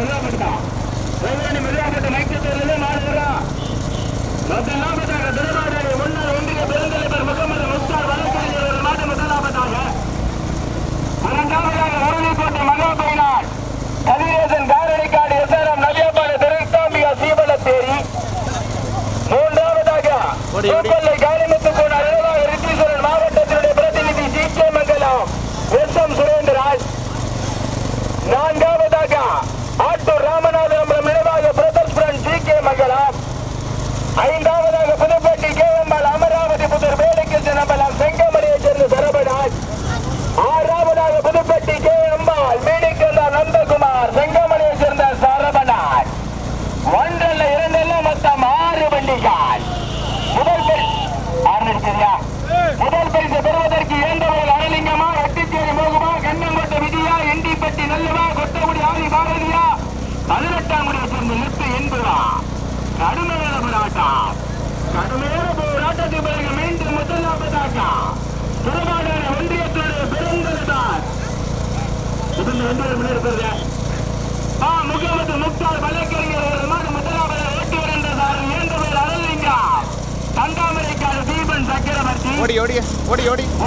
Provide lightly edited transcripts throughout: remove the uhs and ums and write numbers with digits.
மெதுவாப்பட்டா மெதுவாப்பட்ட மைக்கத்தூர்ல மாறுகிறா முதலாவதாக திருவாரூர் முன்னாள் ஒன்றிய பெருந்தலைவர் முகமது முஸ்தார் வழக்கறிஞர் மாடு முதலாவதாக இரண்டாவதாக உறுதிக்கோட்டை மகாபைனார் கதிரேசன் காரணிக்காடு எஸ்ஆர்எம் நவியாபாடு திருத்தாம்பியா சீவலத்தேரி மூன்றாவதாக கோப்பல்லை காளிமுத்து கோனார் நிர்வாக ரித்தீஸ்வரன் மாவட்டத்தினுடைய பிரதிநிதி சி கே மங்கலம் எஸ் எம் சுரேந்திரராஜ் நான்காவதாக ஆட்டூர் ராமநாதபுரம் நிர்வாக பிரதர்ஸ் பிரண்ட் சி கே மங்கலம் ஐந்தாவதாக புதுப்பட்டி கேஎம்எல் அமராவதி புதூர் வேலைக்கு நம்பலாம் செங்கமலையைச் சேர்ந்த சரபராஜ் ஆறாவதாக புதுப்பட்டி கேஎம்எல் மீடிக்கந்தா நந்தகுமார் செங்கமலையைச் சேர்ந்த சரபராஜ் ஒன்றல்ல இரண்டல்ல மொத்தம் 6 வண்டிகள் முதல் பரிசு பெறுவதற்கு ஏந்தவர்கள் அரலிங்கமா வெட்டிச்சேரி மோகுமா கண்ணங்கோட்டை விதியா இண்டிப்பட்டி நல்லவா கொட்டகுடி ஆதி பாரதியா 18ஆம் முறையை சேர்ந்த நிறுத்து என்பதா கடுமையான போராட்டத்துக்கு பிறகு மீண்டும் முதலாவதாக திருவாரூர் ஒன்றியத்துடைய பெருந்தலைவர் முகமது முக்தார் வழக்கறிஞர் முதலாவது ஓட்டி வருகின்ற சார் ஏந்தவர் அரலிங்கா தண்டாமரைக்காடு தீபன் சக்கரவர்த்தி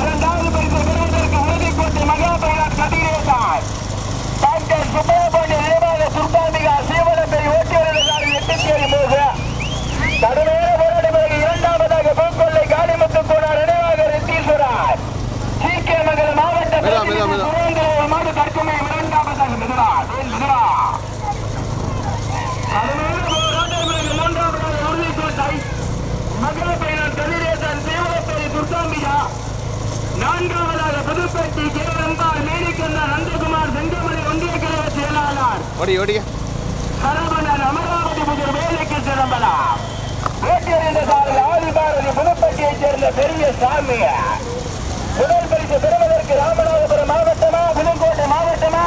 இரண்டாவது பரிசு பெறுவதற்கு உறுதிக்கோட்டை மகாபைனார் கதிரேசன் டாக்டர் சுப்பிரமணிய நிர்வாக சுல்தானிகா சீவனப்பேரி ஓட்டி வருகின்ற சார் எட்டுச்சேரி மோக கடுமையான போராட்ட பிறகு இரண்டாவதாக பூக்கொள்ளை காளிமுத்து கோனார் நினைவாக ரித்தீஸ்வரர் சி கே மங்கலம் மாவட்ட சுரேந்திர மாடு தற்கொலை இரண்டாவதாக மெதுவா கடுமையான போராட்ட பிறகு மூன்றாவதாக உறுதிக்கோட்டை மகாபைனார் கதிரேசன் சீவனப்பேரி துர்காம்பியா நான்காவதாக புதுப்பட்டி கேஎம்பால் மேடிக்கந்தா நந்தகுமார் செங்கமலை ஒன்றிய கழக செயலாளர் சரவணன் அமராவதி புதூர் வேலைக்கு சிதம்பரம் ஓட்டியறிந்த சாரல் ஆதிபாரதி புதுப்பட்டியைச் சேர்ந்த பெரிய சாமியார் முதல் பரிசு பெறுவதற்கு ராமநாதபுரம் மாவட்டமா புதுக்கோட்டை மாவட்டமா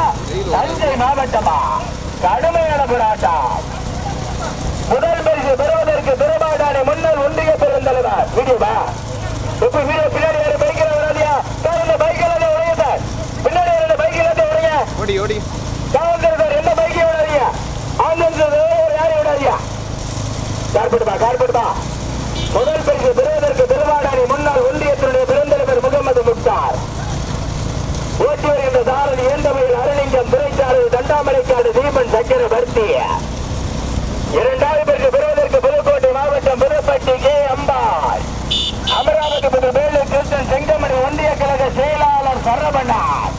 தஞ்சை மாவட்டமா கடுமையான போராட்டம் முதல் பரிசு பெறுவதற்கு திருவாடானை முன்னாள் ஒன்றிய பெருந்தலைவர் வீடியோவா இப்ப வீடியோ பின்னாடி யாரு பைக்கில் வராதியா சார் பைக்கில் உடைய சார் பின்னாடி யாரு பைக்கில் உடைய சார் என்ன பைக்கில் விடாதீங்க ஆனந்த் யாரு விடாதியா கார்படுப்பா முதல் பரிசு பெறுவதற்கு திருவாடானை முன்னாள் ஒன்றியத்தினுடைய பெருந்தலைவர் முகமது முக்தார் ஓட்டி வருகின்ற சாரதி ஏந்தமையில் அரலிங்கம் துறைச்சாரதி தண்டாமரைக்காடு தீபன் சக்கரவர்த்தி இரண்டாவது பரிசு பெறுவதற்கு புதுக்கோட்டை மாவட்டம் புதுப்பட்டி கேஎம்பால் அமராவதி புது வேலு கிருஷ்ணன் செங்கமணி ஒன்றிய கழக செயலாளர் சரவணன்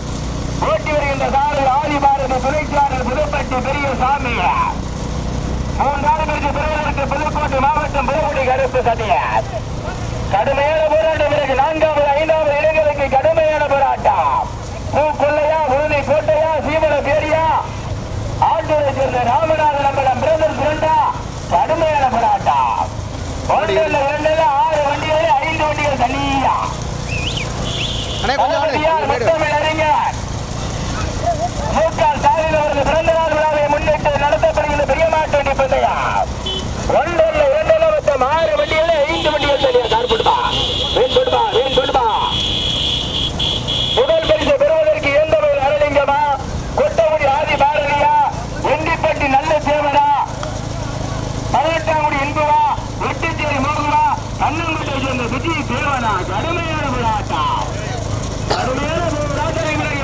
ஓட்டி வருகின்ற சாரதி ஆதிபாரதி துறைச்சாரதி புதுப்பட்டி பெரிய சாமியார் மூன்றாவது பரிசு பெறுவதற்கு புதுக்கோட்டை மாவட்டம் புதுக்குடி கருப்பு சதியார் கடுமையான போராட்டம் பிறகு நான்காவது ஐந்தாவது இடங்களுக்கு கடுமையான போராட்டம் பூக்கொள்ளையா உறுதி கோட்டையா சீவன பேரியா ஆட்டூரை சேர்ந்த ராமநாத நம்பலம் பிரதர்ஸ் பிரண்டா கடுமையான போராட்டம் ஒன்றில் இரண்டில் 6 வண்டிகள் 5 வண்டிகள் தனியா முத்தமிழ் அறிஞர் மூக்கால் சாலையில் அவரது பிறந்த நாள் விழாவை முன்னிட்டு நடத்தப்படுகின்ற பெரிய மாட்டு வண்டி பந்தயம் ஒன்றில் இரண்டில் மொத்தம் 6 வண்டிகள் 5 வண்டிகள் தனியா கார்படுப்பா முதல் பரிசு பெறுவதற்கு ஏந்தமையில் அரலிங்கமா கொட்டகுடி ஆதி பாரதியா வெண்டிப்பட்டி நல்ல சேவனா 18ஆம் குடி இன்புவா வெட்டிச்சேரி மோகுவா கண்ணங்குட்டை சேர்ந்த விஜய் தேவனா கடுமையான போராட்டம்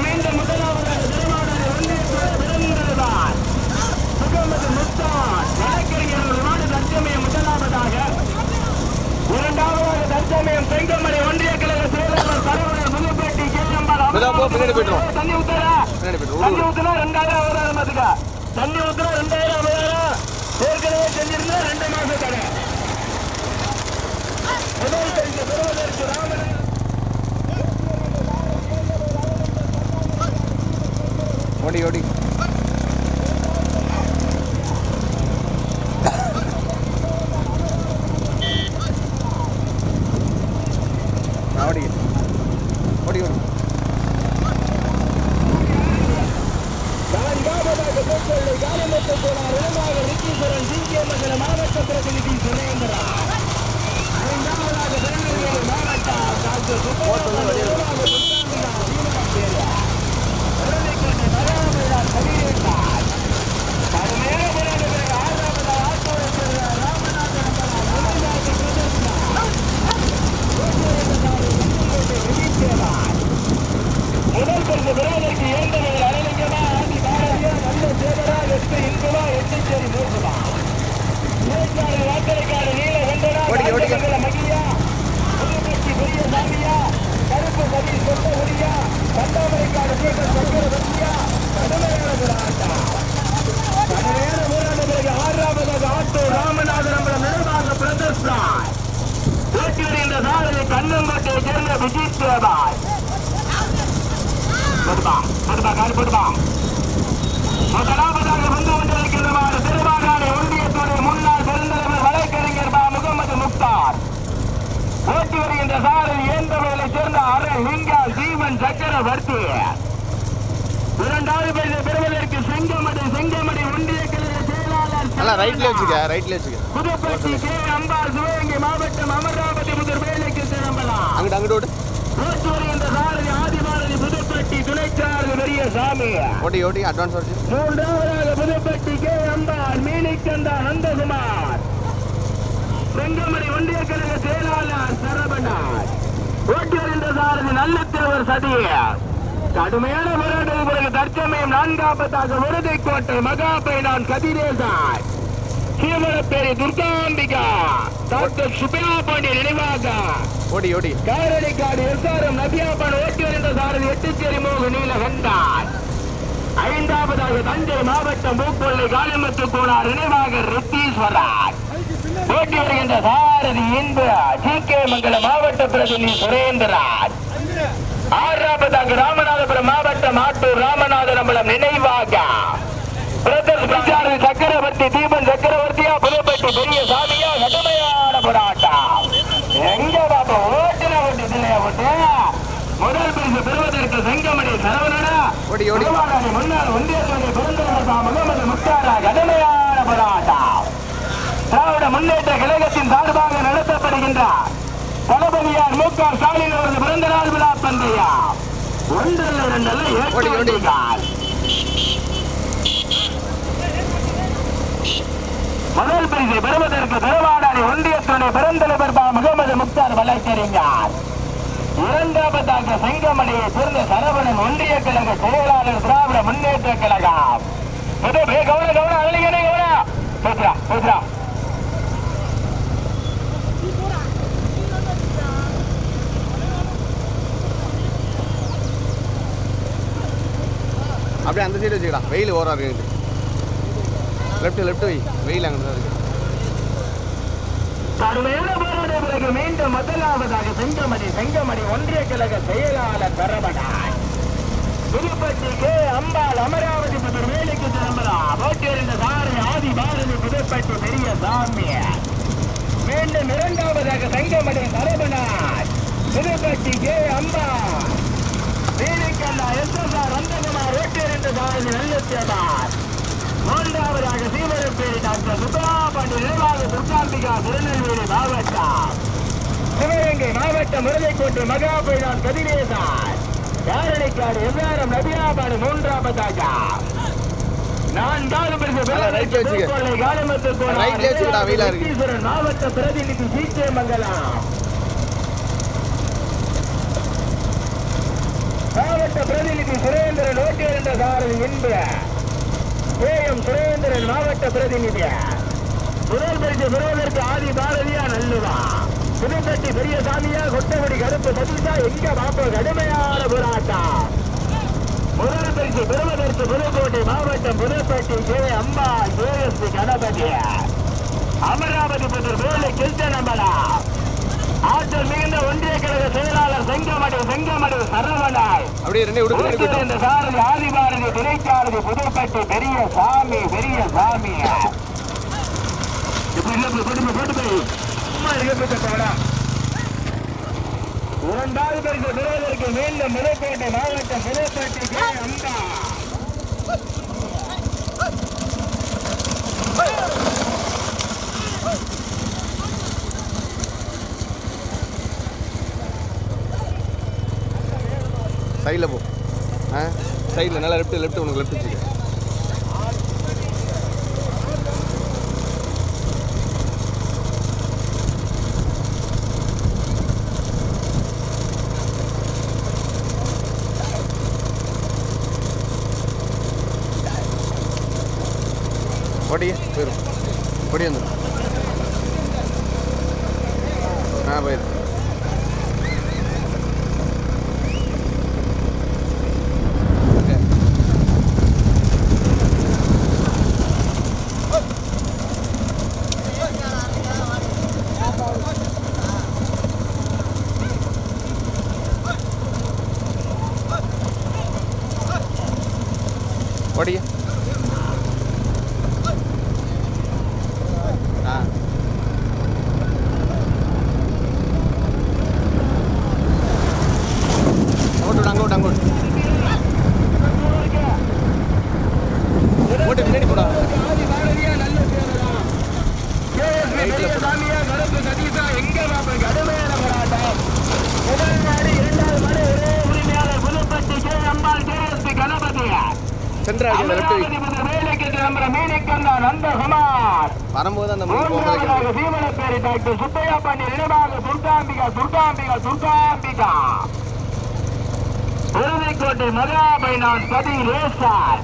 மீண்டும் முதலாவதாக திருவாரூர் ஒன்றியத்துடைய பெருந்தலைவர் முகமது முஸ்தார் வழக்கறிஞர் நாடு தற்சமயம் முதலாவதாக இரண்டாவதாக தற்சமயம் செங்கமலை ஒன்றிய கழக செயலாளர் சரவணன் புதுப்பட்டி கேஎம்பால் தண்ணி ஊத்துனா 2000 தண்ணி ஊத்துனா 2000 ஏற்கனவே செஞ்சிருந்தா 2 மாசம் கடை முதல் பரிசு பெறுவதற்கு ராமன் ஓடி மாவட்ட பிரதிநிதி சுரேந்திரா மாவட்ட முதலாவதாக வந்து கொண்டிருக்கிறவாறு திருவாடானை ஒன்றியத்துடைய முன்னாள் பெருந்தலைவர் வழக்கறிஞர் முகமது முக்தார் ஓட்டி வருகின்ற சாரதி ஏந்தவைகளை சேர்ந்த அரலிங்கால் ஜீவன் சக்கரவர்த்தி. இரண்டாவது பரிசு பெறுவதற்கு செங்கமடி ஒன்றிய கழக செயலாளர் புதுப்பட்டி கே அம்பாள் சிவகங்கை மாவட்டம் அமராவதி முதல் வேலைக்கு திரும்பலாம். ஓட்டி வருகின்ற சாரதி ஆதிபாரதி புதுப்பட்டி துணைச்சாரதி பெரியசாமி. மூன்றாவதாக புதுப்பட்டி கே அம்பாள் மீனிக்கந்தா நந்தகுமார். செங்கமடி ஒன்றிய கழக செயலாளர் சரவணன். ஓட்டி வருகின்ற சாரதி நல்லத்தேவர் சதிய. கடுமையான போராட்டத்துக்கு பிறகு தற்சமயம் 4வது விருதைக்கோட்டை மகாபைனான் கதிரேசாய் சீவரப்பேரி துர்காம்பிகா டாக்டர் சுபையா பாண்டிய நினைவாக காரணிக்காடு எஸ்ஆர்எம் நபியாபான் ஓட்டி வருகின்ற சாரதி எட்டுச்சேரி மோக நீலகண்டான். 5வதாக தஞ்சை மாவட்டம் பூக்கொள்ளை காளிமுத்து கோனார் நினைவாக ரித்தீஸ்வரன். ஓட்டி வருகின்ற சாரதி இன்பு ஜி.கே. மங்கலம் மாவட்ட பிரதிநிதி சுரேந்திரன். 6வதாக ராமநாதபுரம் மாவட்டம் ஆட்டூர் ராமநாதன் அம்பலம் நினைவாக சக்கரவர்த்தி தீபன் சக்கரவர்த்தியா புதுப்பட்டி பெரிய சாமியா கடுமையான போராட்டம். எங்க பாப்பா ஓட்டுல ஓட்டு இல்லையா ஓட்டு. முதல் பரிசு பெறுவதற்கு செங்கமடி சரவணனா முன்னாள் ஒன்றியத்துடைய பெருந்தலைவர் முகமது முக்தாரா கடுமையான போராட்டம். திராவிட முன்னேற்ற கழகத்தின் சார்பாக நடத்தப்படுகின்றார் தளபதியார் மு க ஸ்டாலின் அவரது பிறந்த நாள் விழா பந்தயா 1-2 முதல் பரிசை பெறுவதற்கு திருவாடானை ஒன்றியத்துடைய பெருந்தலைவர் முகமது முக்தார் வழக்கறிஞர். 2வதாக செங்கமடியை சேர்ந்த சரவணன் ஒன்றிய கழக செயலாளர் திராவிட முன்னேற்ற கழகம். அப்படியே அந்த சைடு வச்சுக்கலாம். வெயில் ஓரா இருக்கு. லெஃப்ட் வை. வெயில் அங்கே தான் இருக்கு. மீண்டும் முதலாவதாக செங்கமடி ஒன்றிய கழக செயலாளர் சரவணன். புதுப்பட்டி கே அம்பாள் அமராவதி புதர் வேலைக்கு திரும்பலாம். ஓட்டியிருந்த சாரதி ஆதி பாரதி புதுப்பட்டி பெரிய சாமி. மீண்டும் 2வதாக செங்கமடி சரவணன். புதுப்பட்டி கே அம்பாள் வேலைக்கல்லா எஸ்எஸ்ஆர் நந்தகுமார். ஓட்டியிருந்த சாரதி நல்லத்தேவார். 3வதாக சீவரப்பேரி டாக்டர் சுபையா பாண்டிய நினைவாக துர்காம்பிகா திருநெல்வேலி மாவட்டம். சிவகங்கை மாவட்டம் முருகைக்கோட்டை மகாபைனான் கதிரேசாய் காரணிக்காடு எஸ்ஆர்எம் நபியாபாடு. 3வதாக 4வது பரிசு காளிமுத்து கோனார் மாவட்ட பிரதிநிதி ஜி.கே. மங்கலம். மாவட்ட பிரதிநிதி சுரேந்திரன். ஓட்டி வருகின்ற சாரதி இன்பு கே.எம். சுரேந்திரன் மாவட்ட பிரதிநிதி. முதல் பரிசு பெறுவதற்கு ஆதி பாரதியா நல்லுவா புதுப்பட்டி பெரிய சாமியா கொட்டகுடி கருப்பு சதீஷா எங்க பாப்ப கடுமையான போராட்டம். முதல் பரிசு பெறுவதற்கு புதுக்கோட்டை மாவட்டம் புதுப்பட்டி கே அம்பா ஜேஎஸ்பி கணபதி. அமராவதி புதர் வேலை கிருஷ்ணம்பலா. ஆற்றல் மிகுந்த ஒன்றிய கழக செயலாளர் செங்கமடி சரவணன். இந்த சாரதி ஆதிபாரதி துணைச்சாரதி புதுப்பட்டி பெரிய சாமி. இரண்டாவது பரிசு பெறுவதற்கு மீண்டும் புதுக்கோட்டை மாவட்டம் புதுப்பட்டி கே அம்பா. சைடில் போ. சைடில் நல்லா லெஃப்ட் உனக்கு லெஃப்ட் வச்சுக்க. ஓடியே போயிடும். ஓடி வந்துடும். போயிடும். ஓடிய அங்கோட்டு ஓட்டு பின்னாடி போடா. வரும்போது அந்த சுப்பையா பாண்டி நினைவாக துர்காம்பிகா துர்காம்பிகா துர்காம்பிகா உறுதிக்கோட்டை மதுராபை நான் கதி லேசார்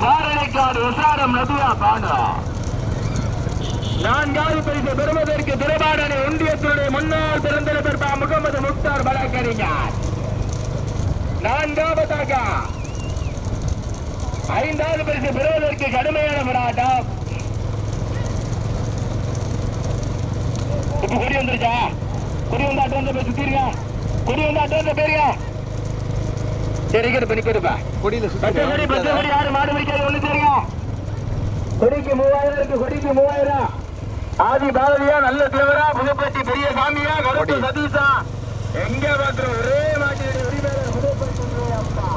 காரணைக்காடு விசாரம் நதியா பாண்டா. நான்காவது பரிசு பெறுவதற்கு திருவாடனை ஒன்றியத்தினுடைய முன்னாள் பெருந்தலைவர் முகமது முக்தார் வழக்கறிஞர். நான்காவதாக ஐந்தாவது பரிசு பெறுவதற்கு கடுமையான போராட்டம். இப்ப கொடி வந்துருச்சா? கொடி வந்து அட்டு வந்து சுத்திருங்க. கொடி வந்து அட்டு வந்து பேருங்க. சரி பண்ணிக்கிறப்பா. கொடியில கொடி யாரு மாடு வைக்காது ஒண்ணு தெரியுங்க. கொடிக்கு 3000 இருக்கு. கொடிக்கு 3000. ஆதி பாரதியா நல்ல தேவரா புதுப்பட்டி பெரிய சாமியா கருப்பு சதீஷா எங்க பாக்குறோம் ஒரே மாட்டியுடைய உரிமையாளர் புதுப்பட்டி அப்பா.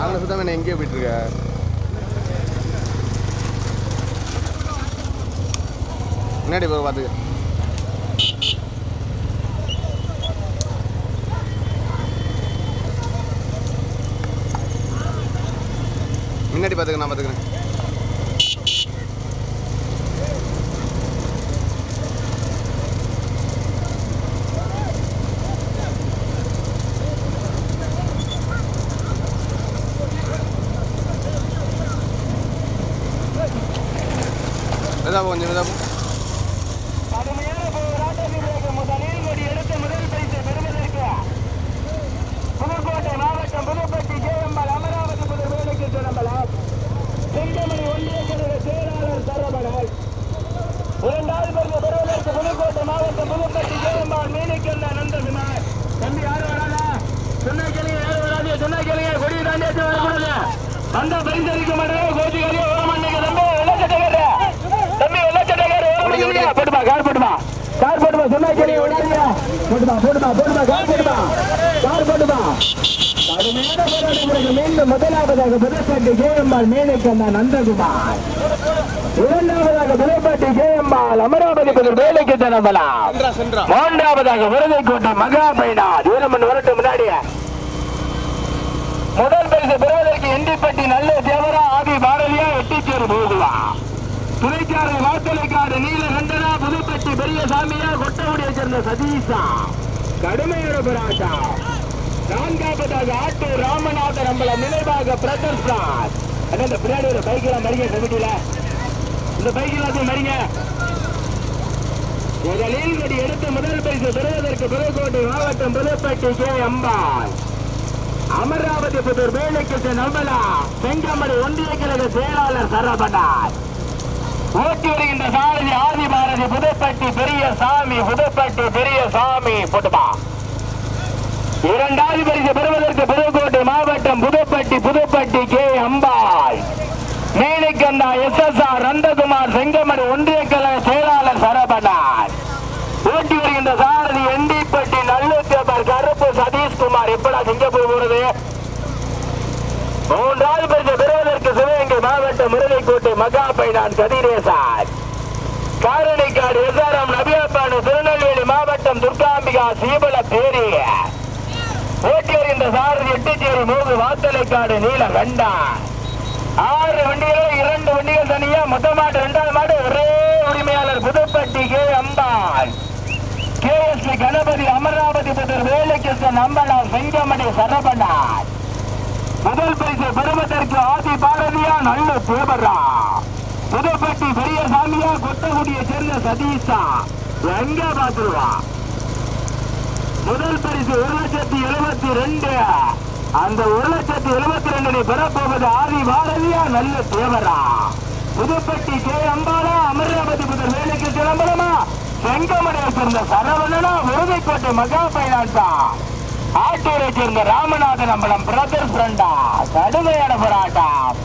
அங்கே சுத்தம் எங்கேயோ போயிட்டு இருக்க. முன்னாடி போய் பார்த்து முன்னாடி பார்த்துக்க. நான் பார்த்துக்கிறேன். கொஞ்சம் கடுமையான போராட்டம் முதலில் கொடி எடுத்து முதல் பரிசை பெறுவதற்கு புதுக்கோட்டை மாவட்டம் புதுப்பட்டி ஜெயம்பல் அமராவதி புதுவேலைக்கு திரும்பலாம் செங்கமணி ஒன்றிய கழக செயலாளர் சரவணன். இரண்டாவது பரிசு பெறுவதற்கு புதுக்கோட்டை மாவட்டம் புதுப்பட்டி ஜெயம்பால் மீனிக்கல்ல நந்தகுமார். தம்பி யாரும் வராதா? சொன்னா கேளுங்க. யாரும் வராது சொன்னா கேளுங்க. கொடி தாண்டியாச்சும் வரக்கூடாது. வந்த பரிசு அளிக்க மாட்டேங்க. கோச்சிக்காரியா வர மாட்டேங்க. தம்பி வெள்ளச்சட்டக்கார தம்பி வெள்ளச்சட்டக்கார போட்டுமா கார் போட்டுமா கார் போட்டுமா சொன்னா கேளுங்க. போட்டுமா போட்டுமா போட்டுமா கார் போட்டுமா கார் போட்டுமா. கடுமையான போராட்டம் மீண்டும் முதலாவதாக புதுப்பட்டி ஜெயம்பால் மீனிக்கல்ல நந்தகுமார். இரண்டாவதாக புதுப்பட்டி ஜெயம்பால் அமராவதி வேலைக்கு திரும்பலாம். மூன்றாவதாக விருதைக்கோட்டை மகாபைனா வீரமன் வரட்டும். முன்னாடியே முதல் பரிசு பெறுவதற்கு இண்டிப்பட்டி நல்ல தேவரா ஆதி பாரதியா எட்டிச்சேரி போகுவா துணைக்காரை வார்த்தலைக்காடு நீலகண்டனா புதுப்பட்டி பெரிய சாமியா கொட்டவுடைய சேர்ந்த சதீஷா. கடுமையான போராட்டம். நான்காவதாக ஆட்டூர் ராமநாதன் அம்பலம் நினைவாக பிரதர்ஸ் ராஜ். இந்த பின்னாடி ஒரு பைக்கெல்லாம் மறிங்க. கமிட்டியில இந்த பைக்கெல்லாம் மறிங்க. முதலில் கொடி எடுத்து முதல் பரிசு பெறுவதற்கு புதுக்கோட்டை மாவட்டம் புதுப்பட்டி கே அம்பாள் அமராவதி புதூர் வேலைக்கு நம்பலா செங்கமணி ஒன்றிய கழக செயலாளர் சரபனார். ஓட்டி வருகின்ற சாரதி ஆதி பாரதி புதுப்பட்டி பெரிய சாமி புதுப்பட்டி பெரிய சாமி போட்டுமா. இரண்டாவது பரிசு பெறுவதற்கு புதுக்கோட்டை மாவட்டம் புதுப்பட்டி கே அம்பாள் மீனிக்கந்தா SSR நந்தகுமார் செங்கமணி ஒன்றிய கழக செயலாளர் சரபனார். ஓட்டி வருகின்ற சாரதி எண்டிப்பட்டி நல்லூத்தேவர் கருப்பு சதீஷ்குமார். எப்படா சிங்கப்பூர் போறது? மூன்றாவது பரிசு பெறுவதற்கு சிவகங்கை மாவட்டம் முருகைக்கோட்டை மகாபைனான் கதிரேசார். காரணிக்காடு SRM நபியாப்பாடு திருநெல்வேலி மாவட்டம் துர்காம்பிகா சீபல பேரிய. ஓட்டி வருகின்ற சாரதி எட்டிச்சேரி மூகு வாத்தலைக்காடு நீலகண்டா. 6 வண்டிகள் 2 வண்டிகள் தனியா மொத்த மாட்டு 2வது மாடு ஒரே உரிமையாளர் புதுப்பட்டி கே அம்பாள். கே நம்பலாம் செங்கமணி சரவணன். முதல் பரிசு பெறுவதற்கு ஆதி பாரதியா நல்ல தேவரா, புதுப்பட்டி பெரியசாமியா, கொட்டகுடியை சேர்ந்த சதீஷா எங்க பாத்துருவா. முதல் பரிசு 1,72,000. அந்த 1,72,000 பெறப்போவது ஆதி பாரதியா நல்ல தேவரா, புதுப்பட்டி கே அம்பாலா, அமராவதி புதர் வேலைக்கு சிலம்பரமா, செங்கமடையை சேர்ந்த சரவணனா, உறுதிக்கோட்டை மகா பைனான்ஸா, ஆட்டூரை சேர்ந்த ராமநாதன் அம்பலம் பிரதர் ஃப்ரெண்டா. கடுமையான போராட்டம்.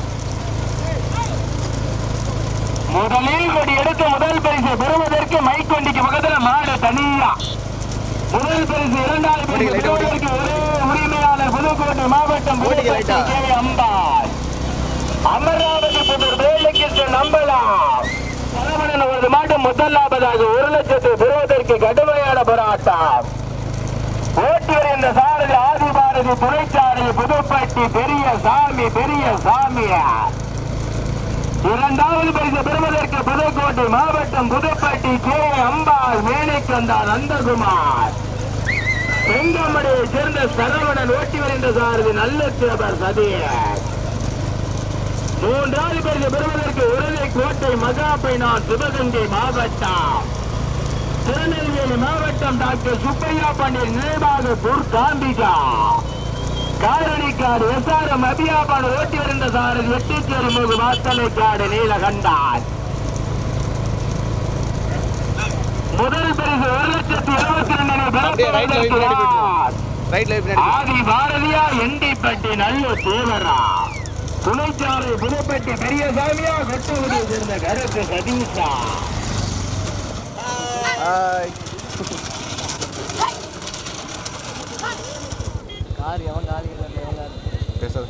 முதலில் கொடி எடுத்து முதல் பரிசு பெறுவதற்கு மைக்கொண்டிக்கு பக்கத்தில் மாடு தனியா. முதல் பரிசு 2வது பரிசு பெறுவதற்கு ஒரே உரிமையாளர் புதுக்கோட்டை மாவட்டம் கே அம்பாள், அமராவதி புதர் வேலைக்கு நம்பலாம் சரவணன் அவரது மாட்டு முதலாவதாக 1,00,000 பெறுவதற்கு கடுமையான போராட்டம். ஓட்டுவர் என்ற சாரதி ஆதி பாரதி, துணைச்சாரதி புதுப்பட்டி பெரிய சாமியார். 2வது பரிசு பெறுவதற்கு புதுக்கோட்டை மாவட்டம் புதுப்பட்டி கே அம்பாள், மேனைக்கந்தார் நந்தகுமார், செங்கமடையை சேர்ந்த சரவணன், ஓட்டுவர் என்ற சாரதி நல்ல தேவர் சதியர். 3வது பரிசு பெறுவதற்கு உறுதிக்கோட்டை மகா பைனான், சிவகங்கை மாவட்டம், திருநெல்வேலி மாவட்டம் டாக்டர் சுப்பையா பாண்டியன் நினைவாக காந்திகா, காரணிக்காடு எஸ்ஆர்எம் அபியாபான ஓட்டி வருகின்ற சாரதி எட்டிச்சேரி மூகு மாத்தலைக்காடு நீலகண்டான். முதல் பரிசு 1,72,000 ஆதி பாரதியா, எண்டிப்பட்டி நல்ல தேவரா, துணைச்சாலை புதுப்பட்டி பெரியசாமியா, கொட்டகுடியை சேர்ந்த கருத்து சதீஷா. கார் எவன் காலி பேசாத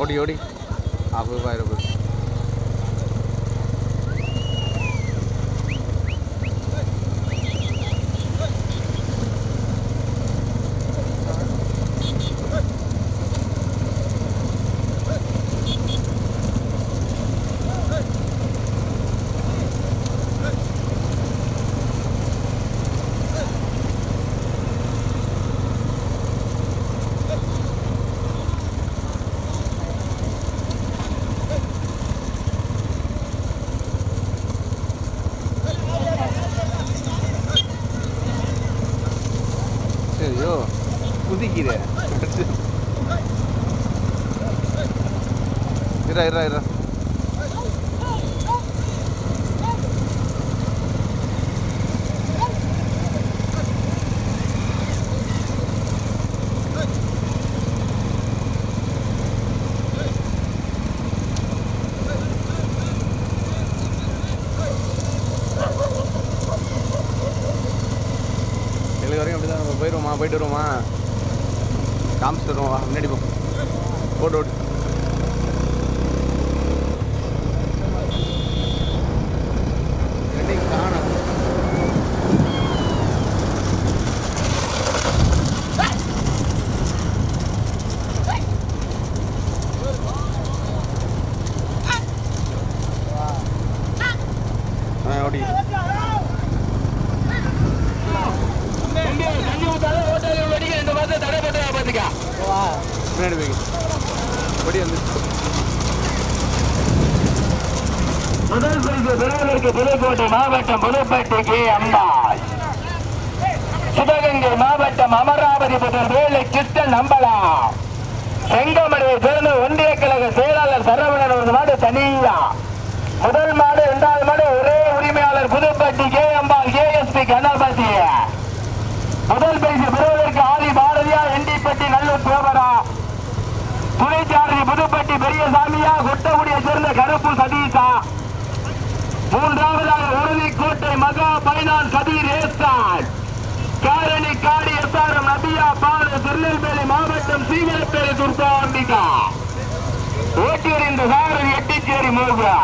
ஓடி ஓடி அப்போ பாயிரம். ஐயோ குதிக்கிற இரா போயிட்டு வருவோமா, காமிச்சிட்டு வருவோம். முன்னாடி ஓடு காணும். ஓடி முதல் பரிசு பெறுவதற்கு புதுக்கோட்டை மாவட்டம் புதுப்பட்டி கே அம்பாள், சிவகங்கை மாவட்டம் அமராவதி புதர் வேலை கிருஷ்ணன் நம்பலாம், செங்கமடையை சேர்ந்த ஒன்றிய கழக செயலாளர் சரவணன் ஒரு மாடு தனியா. முதல் மாடு 2வது மாடு ஒரே உரிமையாளர் புதுப்பட்டி கே அம்பாள், கேஎஸ்பி கணபதி. முதல் பரிசு பெறுவதற்கு ஆதி பாரதியா, எண்டிப்பட்டி நல்லூர் தேவரா, துணைச்சாரதி புதுப்பட்டி பெரியசாமியா, கொட்டகுடியை சேர்ந்த கருப்பு சதீஷா. 3வதாக உறுதிக்கோட்டை மகா பைனான் கபீர் ஏஸ்டான், காரணிக்காடு எஸ்ஆர்எம் நபியா பாலு, திருநெல்வேலி மாவட்டம் சீவரப்பேரி துர்காம்பிகா, ஓட்டியூர் இந்த சாரதி எட்டிச்சேரி மோகா.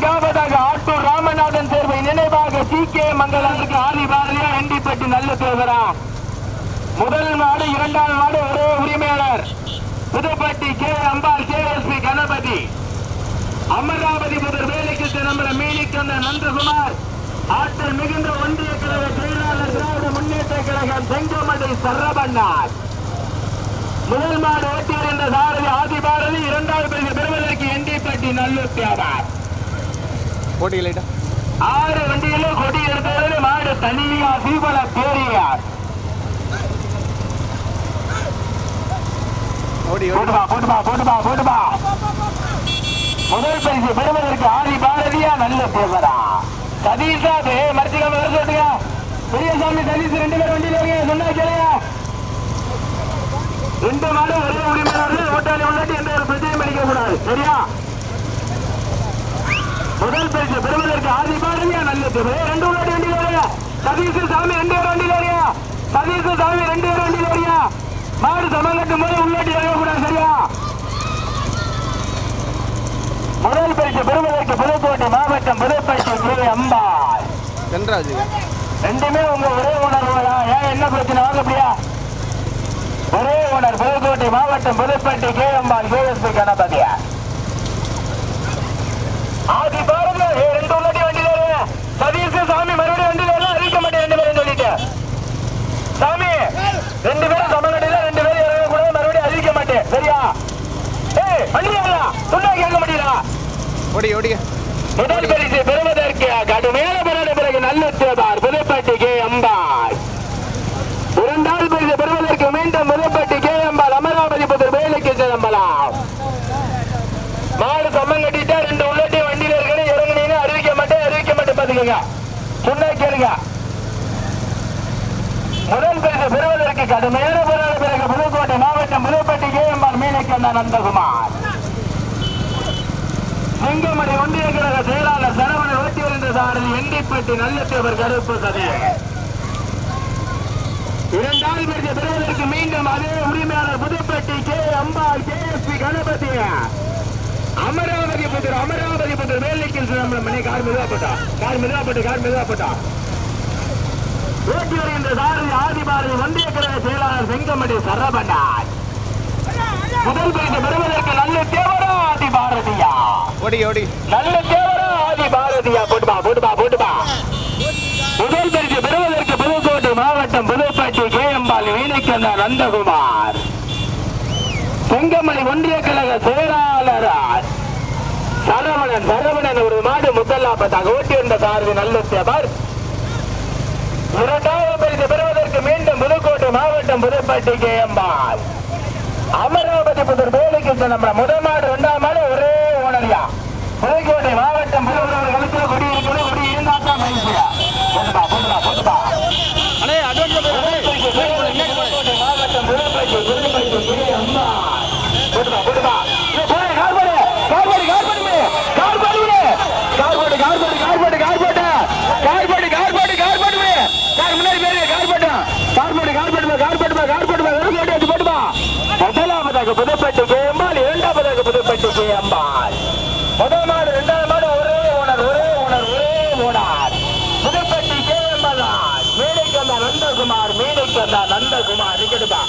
4வதாக ஆட்டூர் ராமநாதன் தேர்வை நினைவாக டி கே மங்கலத்துக்கு ஆதி பாரதியா, எண்டிப்பட்டி நல்ல தேவரா, முதல் மாடு இரண்டாம் மாடு ஒரே உரிமையாளர் புதுப்பட்டி கே அம்பாள் கேஎஸ்பி கணபதி அமராவதி முதல் வேலைக்கு திரும்புற மீனிக்கந்த நந்தகுமார் ஆற்றல் மிகுந்த ஒன்றிய கழக செயலாளர் திராவிட முன்னேற்ற கழகம் செங்கமடை சரவண்ணார் முதல் மாடு ஓட்டி வருகின்ற சாரதி ஆதிபாரதி இரண்டாவது பரிசு பெறுவதற்கு எண்டிப்பட்டி நல்லூர் வியாபார் போட்டிகள் 6 வண்டியிலும் கொடி எடுத்தவரை மாடு தனியா சீபல பேரியார் போட்டுபா முதல் பரிசு பெறுவதற்கு ஆதி பாரதியா நல்ல பேசுறா சதீஷா மருத்துவ வருஷத்துங்க பெரியசாமி சதீஷ் 2 பேர் வண்டியில் வருங்க சொன்னா கேளுங்க 2 மாடு ஒரே உரிமையாளர்கள் ஓட்டாளி உள்ளாட்டி எந்த ஒரு பிரச்சனையும் அளிக்க கூடாது சரியா முதல் பரிசு பெறுவதற்கு ஆதி பாரதியா நல்ல பேர் 2 உள்ளாட்டி வண்டியில் வருங்க சதீஷ் சாமி 2 பேர் வண்டியில் வருங்க சதீஷ் சாமி 2 பேர் வண்டியில் வருங்க மாடு சமங்கட்டும் போது உள்ளாட்டி வரக்கூடாது சரியா முதல் பரிசு பெறுவதற்கு புதுக்கோட்டை மாவட்டம் புதுப்பட்டி அம்பாள் தென்ராஜ் ரெண்டுமே உங்க ஒரே உணர்வுகளா ஏன் என்ன பிரச்சனை வாங்கப்படியா ஒரே உணர் புதுக்கோட்டை மாவட்டம் புதுப்பட்டி கே அம்பாள் கேஎஸ்பி கணபதியா ஆதி பாருங்க 2 உள்ளாட்டி வண்டியில சதீஷ் சாமி மறுபடியும் வண்டியில அறிவிக்க மாட்டேன் 2 பேரும் சொல்லிட்டு சாமி 2 பேரும் சமங்கட்டில 2 பேரும் இறங்கக்கூடாது மறுபடியும் அறிவிக்க மாட்டேன் சரியா வண்டியா சொன்னா கேட்க முடியல ஓடிங்க முதல் பரிசு பெறுவதற்கு கடுமையான போராட்ட பிறகு நல்ல தேவார் புதுப்பட்டி கே அம்பாள் இரண்டாவது பரிசு பெறுவதற்கு மீண்டும் புதுப்பட்டி கே அம்பாள் அமராவதி புதர் வேலைக்கு கிளம்பலாம் மாடு சம்மம் கட்டிட்டா 2 உள்ளாட்டி வண்டியில இருக்கணும் இறங்குனீங்க அறிவிக்க மாட்டேன் பாத்துக்கோங்க சொன்னா கேளுங்க முதல் பரிசு பெறுவதற்கு கடுமையான போராட்ட பிறகு புதுக்கோட்டை மாவட்டம் புதுப்பட்டி கே அம்பாள் மீனக்கண்ணா நந்தகுமார் செங்கமடை ஒன்றிய கழக செயலாளர் சரவணன் ஓட்டி வருகின்ற சாரதி எண்டிப்பட்டி நல்லத்தேவர் கருப்பு கதை இரண்டாவது பரிசு பெறுவதற்கு மீண்டும் அதே உரிமையாளர் புதுப்பட்டி கே அம்பாள் கேஎஸ்பி கணபதி அமராவதி புத்தர் வேலைக்கு கார் மெதுவா போட்டா ஓட்டி வருகின்ற சாரதி ஆதிபாரதி ஒன்றிய கழக செயலாளர் செங்கமடை சரவணன் முதல் பரிசு பெறுவதற்கு நல்ல தேவரா ஆதி பாரதியா ஓடி நல்ல தேவரா ஆதி பாரதியா போட்டுபா முதல் பரிசு பெறுவதற்கு புதுக்கோட்டை மாவட்டம் புதுப்பட்டி கே அம்பாள் வீணைக்கண்ணா நந்தகுமார் செங்கமணி ஒன்றிய கழக செயலாளர் சரவணன் ஒரு மாடு முதலாபத்தாக ஓட்டி வந்த சாரதி நல்ல தேவர் இரண்டாவது பரிசு பெறுவதற்கு மீண்டும் புதுக்கோட்டை மாவட்டம் புதுப்பட்டி கே அம்பாள் அமராவதி புதர் வேலைக்கு நம்ம முதல் மாடு 2ஆம் மாடு ஒரே ஓனரியா புதுக்கோட்டை மாவட்டம் புதுவர்கள் கழுத்துல கொடி இருக்கணும் கொடி இருந்தாத்தான் மகிழ்ச்சியா போட்டுபா மாவட்டம் புதுப்பட்டி அம்மா போட்டுபா முதலாவதாக புதுப்பட்டி கே அம்பாள் இரண்டாவதாக புதுப்பட்டி கே அம்பாள் முதல் மாடு 2ஆம் மாடு ஒரே ஓனர் புதுப்பட்டி கே அம்பாள் மீனைக்கந்தா நந்தகுமார் நிக்கடுபா